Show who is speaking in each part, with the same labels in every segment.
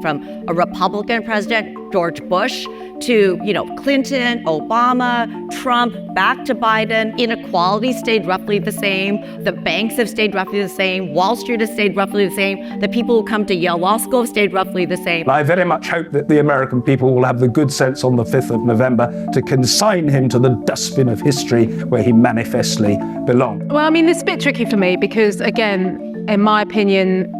Speaker 1: from a Republican president, George Bush, to, Clinton, Obama, Trump, back to Biden. Inequality stayed roughly the same. The banks have stayed roughly the same. Wall Street has stayed roughly the same. The people who come to Yale Law School have stayed roughly the same.
Speaker 2: I very much hope that the American people will have the good sense on the 5th of November to consign him to the dustbin of history where he manifestly belongs.
Speaker 3: Well, I mean, it's a bit tricky for me because, again, in my opinion,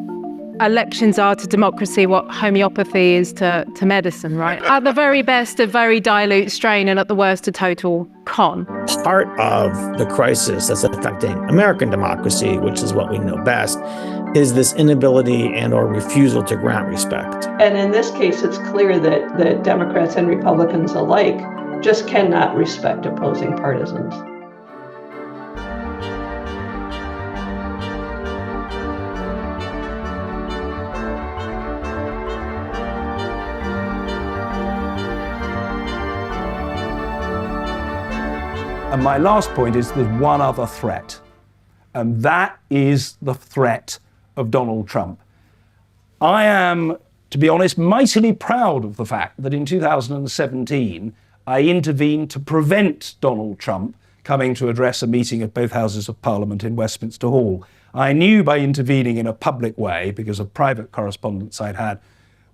Speaker 3: elections are to democracy what homeopathy is to medicine, right? At the very best, a very dilute strain, and at the worst, a total con.
Speaker 4: Part of the crisis that's affecting American democracy, which is what we know best, is this inability and or refusal to grant respect.
Speaker 5: And in this case, it's clear that Democrats and Republicans alike just cannot respect opposing partisans.
Speaker 2: And my last point is there's one other threat, and that is the threat of Donald Trump. I am, to be honest, mightily proud of the fact that in 2017, I intervened to prevent Donald Trump coming to address a meeting of both Houses of Parliament in Westminster Hall. I knew by intervening in a public way, because of private correspondence I'd had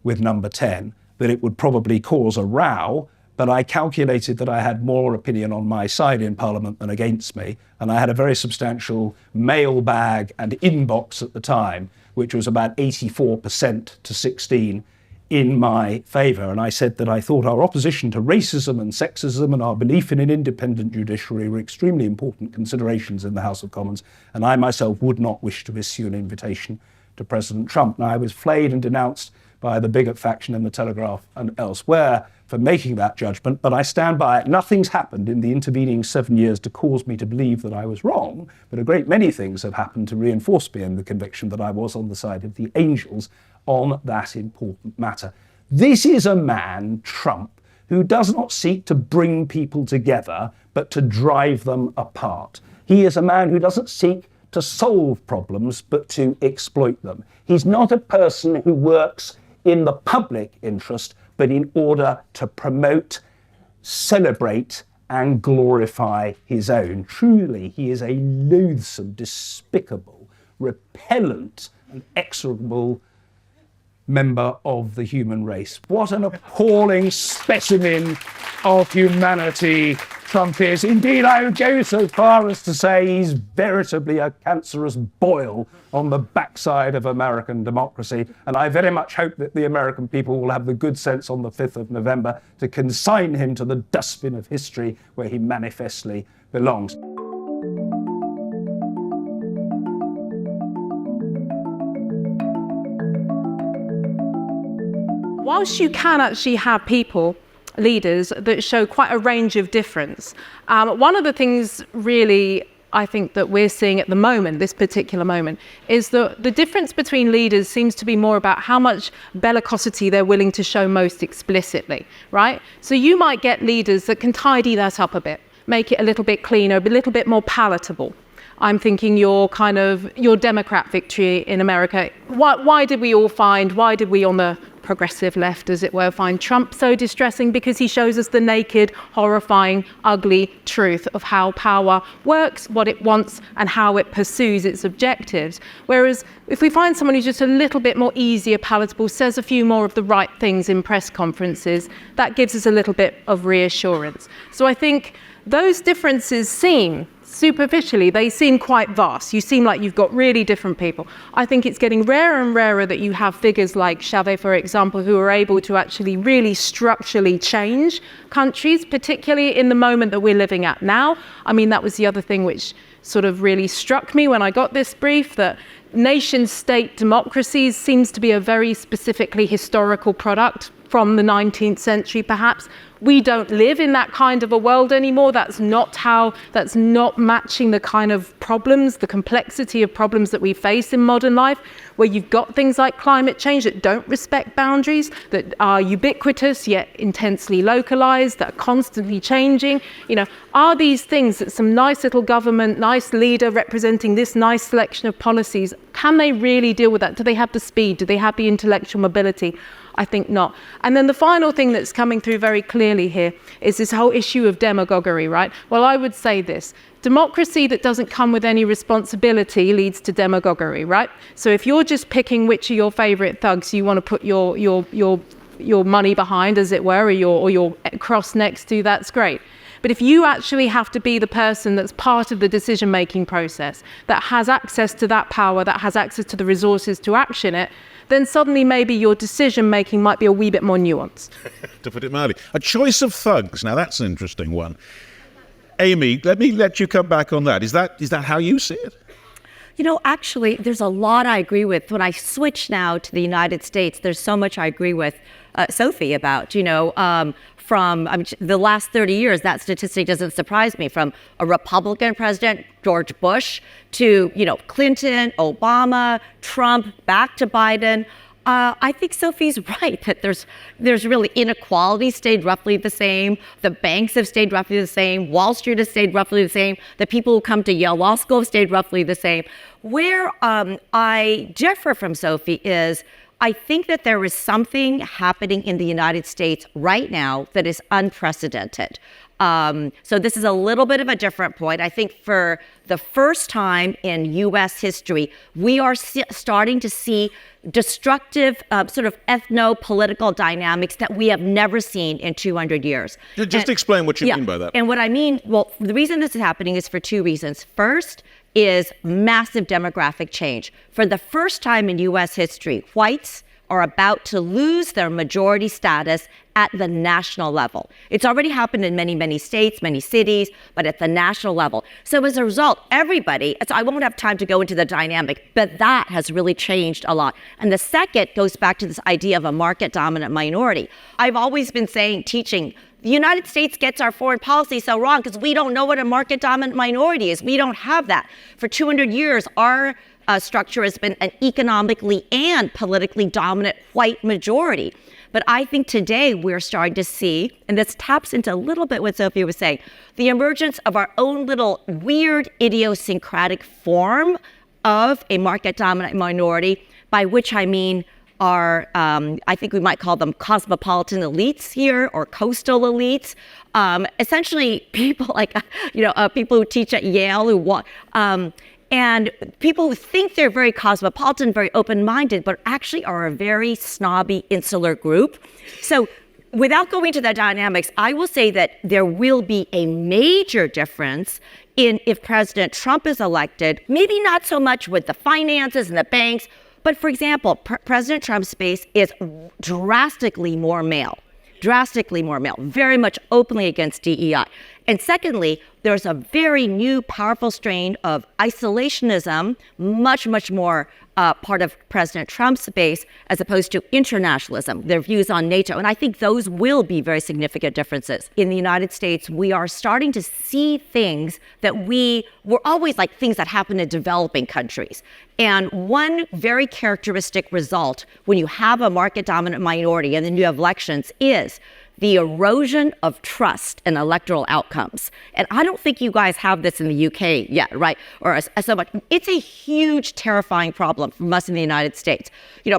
Speaker 2: with Number 10, that it would probably cause a row, but I calculated that I had more opinion on my side in Parliament than against me, and I had a very substantial mailbag and inbox at the time, which was about 84% to 16 in my favour. And I said that I thought our opposition to racism and sexism and our belief in an independent judiciary were extremely important considerations in the House of Commons, and I myself would not wish to issue an invitation to President Trump. Now, I was flayed and denounced by the bigot faction in the Telegraph and elsewhere for making that judgment, but I stand by it. Nothing's happened in the intervening 7 years to cause me to believe that I was wrong, but a great many things have happened to reinforce me in the conviction that I was on the side of the angels on that important matter. This is a man, Trump, who does not seek to bring people together, but to drive them apart. He is a man who doesn't seek to solve problems, but to exploit them. He's not a person who works in the public interest, but in order to promote, celebrate, and glorify his own. Truly, he is a loathsome, despicable, repellent, and execrable member of the human race. What an appalling specimen of humanity Trump is. Indeed, I would go so far as to say he's veritably a cancerous boil on the backside of American democracy. And I very much hope that the American people will have the good sense on the 5th of November to consign him to the dustbin of history where he manifestly belongs.
Speaker 3: Whilst you can actually have people, leaders, that show quite a range of difference, one of the things really I think that we're seeing at the moment, this particular moment, is that the difference between leaders seems to be more about how much bellicosity they're willing to show most explicitly, right? So you might get leaders that can tidy that up a bit, make it a little bit cleaner, a little bit more palatable. I'm thinking your Democrat victory in America. Why did we on the progressive left, as it were, find Trump so distressing? Because he shows us the naked, horrifying, ugly truth of how power works, what it wants, and how it pursues its objectives. Whereas if we find someone who's just a little bit more easier, palatable, says a few more of the right things in press conferences, that gives us a little bit of reassurance. So I think those differences superficially, they seem quite vast. You seem like you've got really different people. I think it's getting rarer and rarer that you have figures like Chavez, for example, who are able to actually really structurally change countries, particularly in the moment that we're living at now. I mean, that was the other thing which sort of really struck me when I got this brief, that nation-state democracies seems to be a very specifically historical product from the 19th century, perhaps. We don't live in that kind of a world anymore. That's not matching the kind of problems, the complexity of problems that we face in modern life, where you've got things like climate change that don't respect boundaries, that are ubiquitous yet intensely localized, that are constantly changing. Are these things that some nice little government, nice leader representing this nice selection of policies, Can they really deal with that? Do they have the speed? Do they have the intellectual mobility? I think not. And then the final thing that's coming through very clearly here is this whole issue of demagoguery, right? Well, I would say this. Democracy that doesn't come with any responsibility leads to demagoguery, right? So if you're just picking which are your favorite thugs you want to put your money behind, as it were, or your cross next to, that's great. But if you actually have to be the person that's part of the decision-making process, that has access to that power, that has access to the resources to action it, then suddenly maybe your decision-making might be a wee bit more nuanced.
Speaker 6: To put it mildly. A choice of thugs. Now, that's an interesting one. Amy, let me let you come back on that. Is that how you see it?
Speaker 1: You know, actually, there's a lot I agree with. When I switch now to the United States, there's so much I agree with Sophie about, from the last 30 years, that statistic doesn't surprise me, from a Republican president, George Bush, to, Clinton, Obama, Trump, back to Biden. I think Sophie's right that there's really inequality stayed roughly the same. The banks have stayed roughly the same. Wall Street has stayed roughly the same. The people who come to Yale Law School have stayed roughly the same. Where I differ from Sophie is I think that there is something happening in the United States right now that is unprecedented. So this is a little bit of a different point. I think for the first time in U.S. history, we are starting to see destructive sort of ethno-political dynamics that we have never seen in 200 years.
Speaker 6: Just explain what you mean by that.
Speaker 1: And what I mean, well, the reason this is happening is for two reasons. First is massive demographic change. For the first time in U.S. history, whites are about to lose their majority status at the national level. It's already happened in many, many states, many cities, but at the national level. So as a result, everybody, so I won't have time to go into the dynamic, but that has really changed a lot. And the second goes back to this idea of a market-dominant minority. I've always been teaching, the United States gets our foreign policy so wrong because we don't know what a market-dominant minority is. We don't have that. For 200 years, our structure has been an economically and politically dominant white majority. But I think today we're starting to see, and this taps into a little bit what Sophie was saying, the emergence of our own little weird idiosyncratic form of a market-dominant minority, by which I mean are, I think we might call them cosmopolitan elites here, or coastal elites. Essentially people like, people who teach at Yale who want, and people who think they're very cosmopolitan, very open-minded, but actually are a very snobby, insular group. So without going into the dynamics, I will say that there will be a major difference in if President Trump is elected, maybe not so much with the finances and the banks, but for example, President Trump's base is drastically more male, very much openly against DEI. And secondly, there's a very new, powerful strain of isolationism, much, much more part of President Trump's base, as opposed to internationalism, their views on NATO. And I think those will be very significant differences. In the United States, we are starting to see things that were always like things that happen in developing countries. And one very characteristic result when you have a market-dominant minority and then you have elections is the erosion of trust in electoral outcomes. And I don't think you guys have this in the UK yet, right? Or so much. It's a huge, terrifying problem for us in the United States.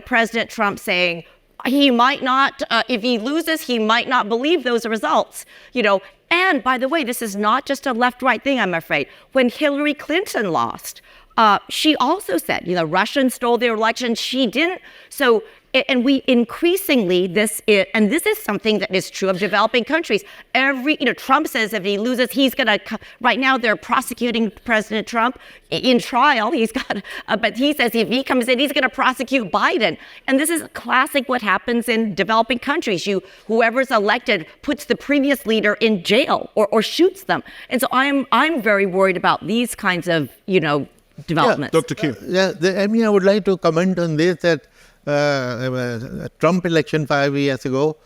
Speaker 1: President Trump saying he might not, if he loses, he might not believe those results, And by the way, this is not just a left-right thing, I'm afraid. When Hillary Clinton lost, she also said, Russians stole their election. She didn't. So, and we increasingly, this is something that is true of developing countries. Trump says if he loses, he's going to, right now they're prosecuting President Trump in trial. But he says if he comes in, he's going to prosecute Biden. And this is classic what happens in developing countries. Whoever's elected puts the previous leader in jail or shoots them. And so I'm very worried about these kinds of, developments.
Speaker 6: Yeah, Dr. Q.
Speaker 7: I would like to comment on this, that Trump election 5 years ago,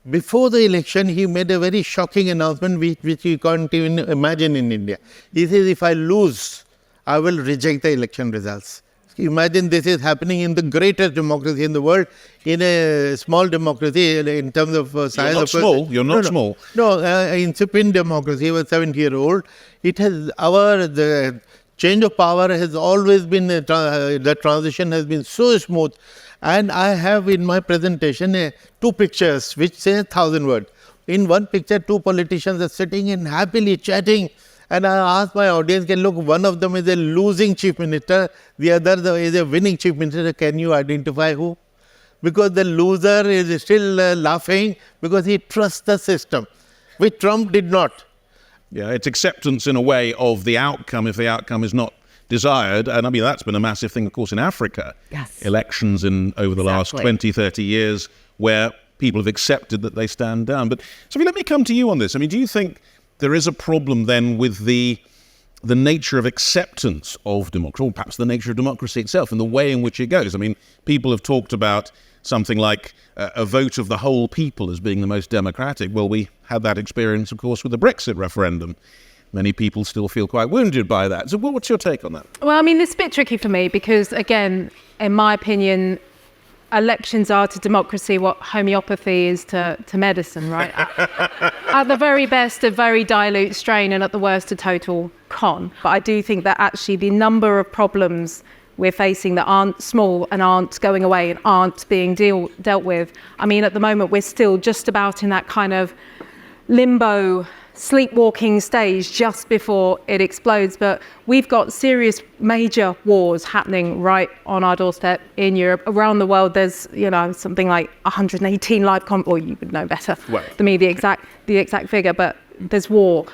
Speaker 7: before the election, he made a very shocking announcement which you can't even imagine in India. He says, if I lose, I will reject the election results. Imagine this is happening in the greatest democracy in the world, in a small democracy in terms of size.
Speaker 6: You're not small.
Speaker 7: No, incipient democracy, he was 70-year-old. It has the change of power has always been, the transition has been so smooth. And I have in my presentation two pictures which say 1,000 words. In one picture, two politicians are sitting and happily chatting. And I asked my audience, can look, one of them is a losing chief minister, the other is a winning chief minister. Can you identify who? Because the loser is still laughing because he trusts the system, which Trump did not.
Speaker 6: Yeah, it's acceptance in a way of the outcome if the outcome is not desired. And I mean, that's been a massive thing, of course, in Africa.
Speaker 1: Yes.
Speaker 6: Elections over the last 20, 30 years where people have accepted that they stand down. But Sophie, let me come to you on this. I mean, do you think there is a problem then with the nature of acceptance of democracy, or perhaps the nature of democracy itself and the way in which it goes? I mean, people have talked about something like a vote of the whole people as being the most democratic. Well, we had that experience, of course, with the Brexit referendum. Many people still feel quite wounded by that. So what's your take on that?
Speaker 3: Well, I mean, it's a bit tricky for me because, again, in my opinion, elections are to democracy what homeopathy is to medicine, right? At the very best, a very dilute strain, and at the worst, a total con. But I do think that actually the number of problems we're facing that aren't small and aren't going away and aren't being dealt with. I mean, at the moment, we're still just about in that kind of limbo, sleepwalking stage just before it explodes. But we've got serious major wars happening right on our doorstep in Europe. Around the world, there's, something like 118 live or you would know better than me the exact figure, but there's war.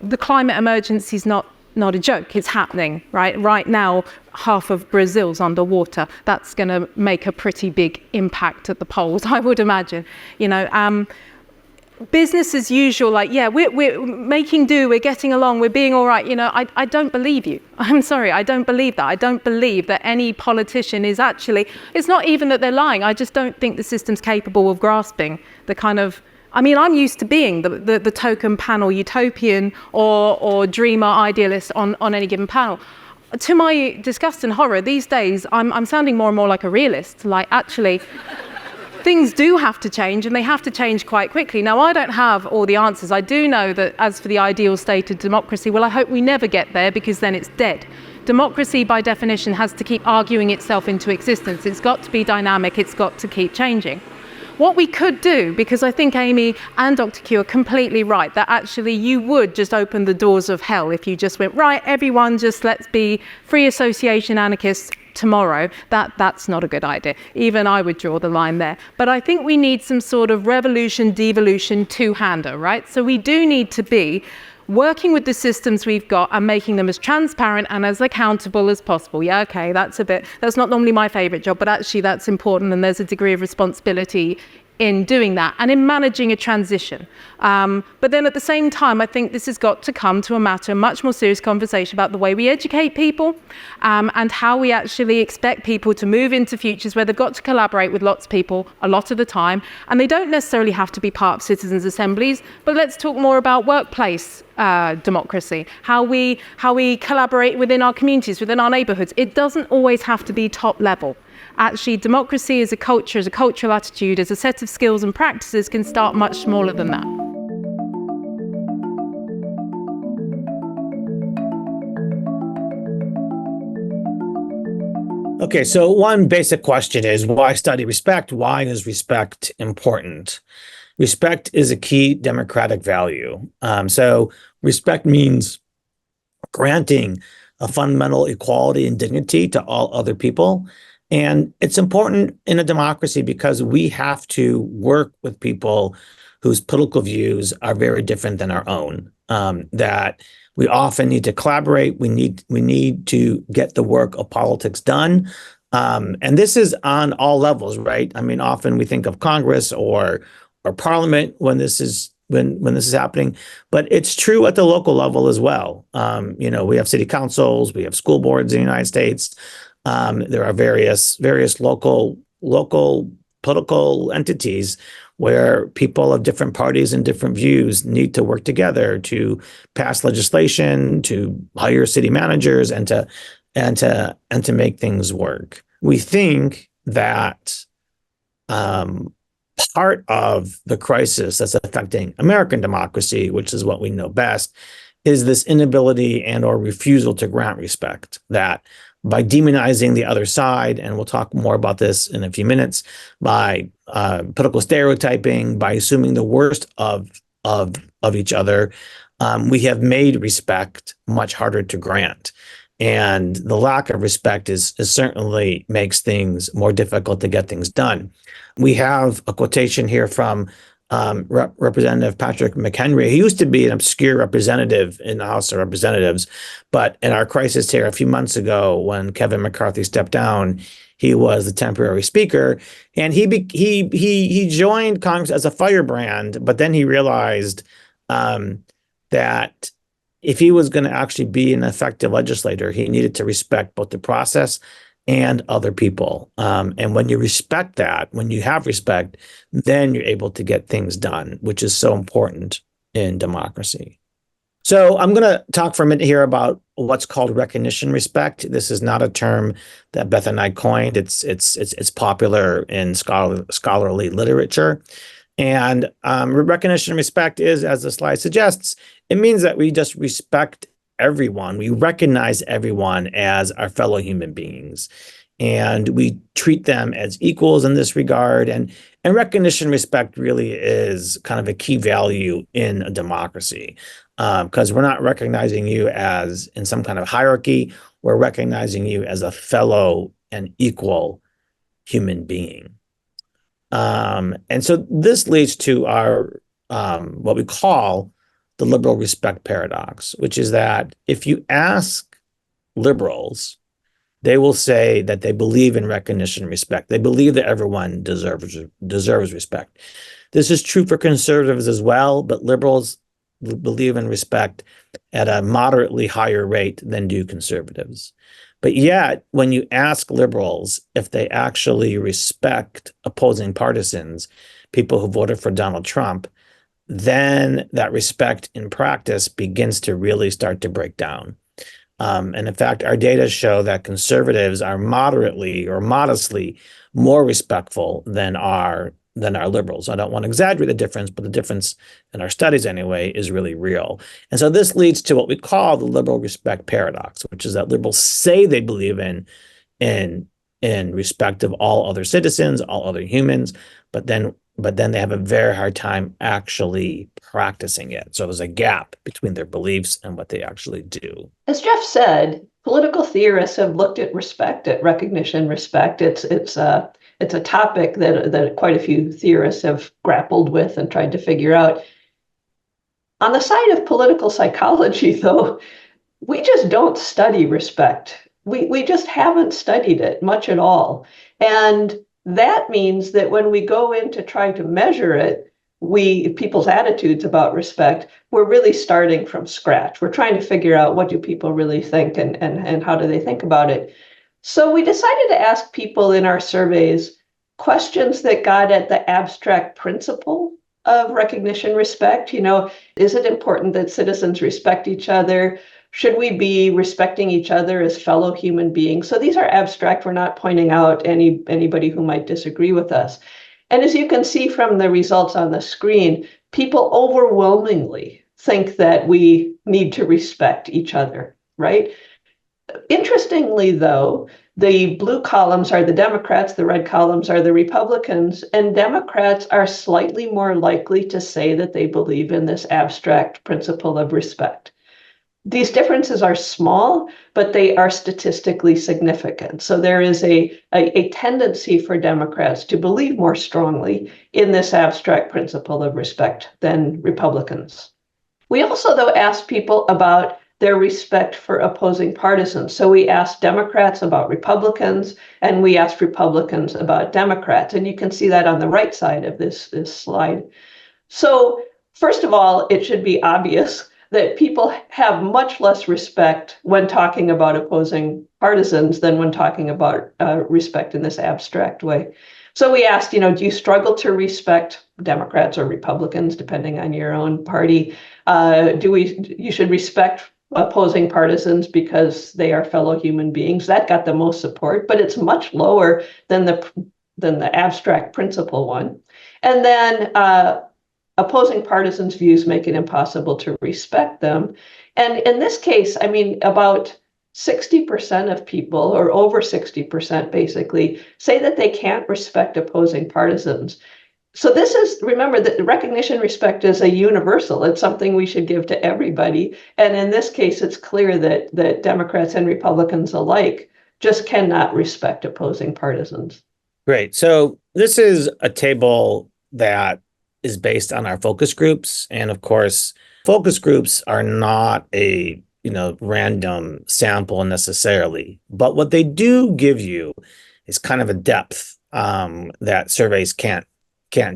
Speaker 3: The climate emergency is not a joke. It's happening, right? Right now, half of Brazil's underwater. That's going to make a pretty big impact at the polls, I would imagine. Business as usual, we're making do, we're getting along, we're being all right. I don't believe you. I'm sorry, I don't believe that. I don't believe that any politician is actually, it's not even that they're lying. I just don't think the system's capable of grasping the kind of, I'm used to being the token panel utopian or dreamer idealist on any given panel. To my disgust and horror, these days, I'm sounding more and more like a realist. Actually, things do have to change, and they have to change quite quickly. Now, I don't have all the answers. I do know that as for the ideal state of democracy, well, I hope we never get there, because then it's dead. Democracy, by definition, has to keep arguing itself into existence. It's got to be dynamic. It's got to keep changing. What we could do, because I think Amy and Dr. Q are completely right, that actually you would just open the doors of hell if you just went, right, everyone, just let's be free association anarchists tomorrow. That's not a good idea. Even I would draw the line there. But I think we need some sort of revolution, devolution, two-hander, right? So we do need to be working with the systems we've got and making them as transparent and as accountable as possible. Yeah, okay, that's not normally my favorite job, but actually that's important, and there's a degree of responsibility in doing that and in managing a transition. But then at the same time, I think this has got to come to a much more serious conversation about the way we educate people and how we actually expect people to move into futures where they've got to collaborate with lots of people a lot of the time. And they don't necessarily have to be part of citizens' assemblies, but let's talk more about workplace democracy, how we collaborate within our communities, within our neighborhoods. It doesn't always have to be top level. Actually, democracy as a culture, as a cultural attitude, as a set of skills and practices can start much smaller than that.
Speaker 4: Okay, so one basic question is, why study respect? Why is respect important? Respect is a key democratic value. So respect means granting a fundamental equality and dignity to all other people. And it's important in a democracy because we have to work with people whose political views are very different than our own, that we often need to collaborate. We need to get the work of politics done. And this is on all levels, right? I mean, often we think of Congress or Parliament when this is happening, but it's true at the local level as well. We have city councils, we have school boards in the United States. There are various local political entities where people of different parties and different views need to work together to pass legislation, to hire city managers, and to make things work. We think that part of the crisis that's affecting American democracy, which is what we know best, is this inability and or refusal to grant respect, that by demonizing the other side, and we'll talk more about this in a few minutes, by political stereotyping, by assuming the worst of each other, we have made respect much harder to grant. And the lack of respect is certainly makes things more difficult to get things done. We have a quotation here from Representative Patrick McHenry. He used to be an obscure representative in the House of Representatives, but in our crisis here a few months ago, when Kevin McCarthy stepped down, he was the temporary speaker, and he joined Congress as a firebrand. But then he realized that if he was going to actually be an effective legislator, he needed to respect both the process and other people. And when you respect that, when you have respect, then you're able to get things done, which is so important in democracy. So I'm going to talk for a minute here about what's called recognition respect. This is not a term that Beth and I coined. It's popular in scholarly literature. And recognition respect is, as the slide suggests, it means that we just respect everyone. We recognize everyone as our fellow human beings, and we treat them as equals in this regard. And recognition respect really is kind of a key value in a democracy, because we're not recognizing you as in some kind of hierarchy. We're recognizing you as a fellow and equal human being. And so this leads to our what we call the liberal respect paradox, which is that if you ask liberals, they will say that they believe in recognition and respect. They believe that everyone deserves respect. This is true for conservatives as well, but liberals believe in respect at a moderately higher rate than do conservatives. But yet, when you ask liberals if they actually respect opposing partisans, people who voted for Donald Trump, then that respect in practice begins to really start to break down. And in fact, our data show that conservatives are moderately or modestly more respectful than our liberals. I don't want to exaggerate the difference, but the difference in our studies anyway is really real. And so this leads to what we call the liberal respect paradox, which is that liberals say they believe in respect of all other citizens, all other humans, but then they have a very hard time actually practicing it. So there's a gap between their beliefs and what they actually do.
Speaker 5: As Jeff said, political theorists have looked at respect, at recognition, respect. It's a topic that quite a few theorists have grappled with and tried to figure out. On the side of political psychology, though, we just don't study respect. We just haven't studied it much at all. And that means that when we go in to try to measure it, people's attitudes about respect, we're really starting from scratch. We're trying to figure out what do people really think and how do they think about it. So we decided to ask people in our surveys questions that got at the abstract principle of recognition, respect. Is it important that citizens respect each other? Should we be respecting each other as fellow human beings? So these are abstract. We're not pointing out anybody who might disagree with us. And as you can see from the results on the screen, people overwhelmingly think that we need to respect each other, right? Interestingly, though, the blue columns are the Democrats, the red columns are the Republicans, and Democrats are slightly more likely to say that they believe in this abstract principle of respect. These differences are small, but they are statistically significant. So there is a tendency for Democrats to believe more strongly in this abstract principle of respect than Republicans. We also, though, asked people about their respect for opposing partisans. So we asked Democrats about Republicans, and we asked Republicans about Democrats. And you can see that on the right side of this slide. So first of all, it should be obvious that people have much less respect when talking about opposing partisans than when talking about respect in this abstract way. So we asked, do you struggle to respect Democrats or Republicans, depending on your own party? You should respect opposing partisans because they are fellow human beings. That got the most support, but it's much lower than the abstract principle one. And then opposing partisans' views make it impossible to respect them. And in this case, I mean, about 60% of people, or over 60% basically, say that they can't respect opposing partisans. So this is, remember that recognition, respect is a universal. It's something we should give to everybody. And in this case, it's clear that Democrats and Republicans alike just cannot respect opposing partisans.
Speaker 4: Great. So this is a table that is based on our focus groups. And of course, focus groups are not a random sample necessarily, but what they do give you is kind of a depth that surveys can't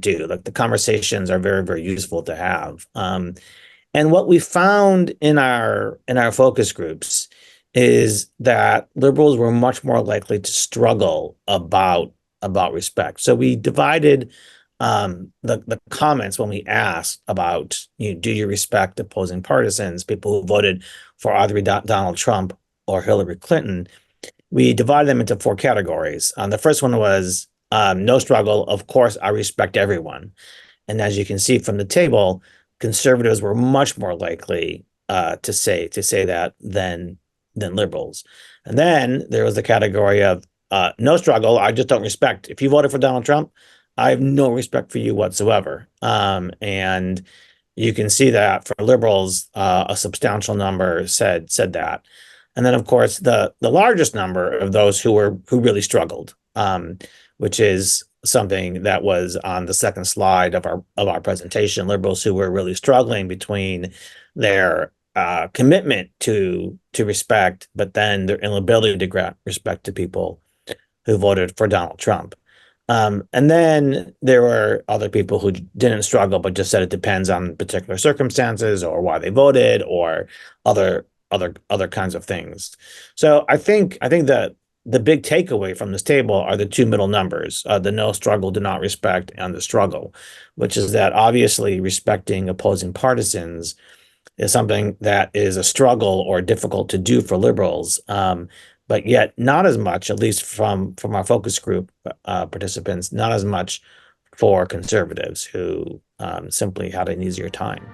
Speaker 4: do. Like the conversations are very, very useful to have. And what we found in our focus groups is that liberals were much more likely to struggle about respect. So we divided the comments when we asked about, do you respect opposing partisans, people who voted for either Donald Trump or Hillary Clinton. We divided them into 4 categories. The first one was no struggle. Of course, I respect everyone. And as you can see from the table, conservatives were much more likely to say that than liberals. And then there was the category of no struggle. I just don't respect. If you voted for Donald Trump, I have no respect for you whatsoever. And you can see that for liberals, a substantial number said that. And then, of course, the largest number of those who really struggled, which is something that was on the second slide of our presentation. Liberals who were really struggling between their commitment to respect, but then their inability to grant respect to people who voted for Donald Trump. And then there were other people who didn't struggle, but just said it depends on particular circumstances or why they voted or other kinds of things. So I think that the big takeaway from this table are the 2 middle numbers, the no struggle, do not respect, and the struggle, which is that obviously respecting opposing partisans is something that is a struggle or difficult to do for liberals. But yet not as much, at least from our focus group participants, not as much for conservatives who simply had an easier time.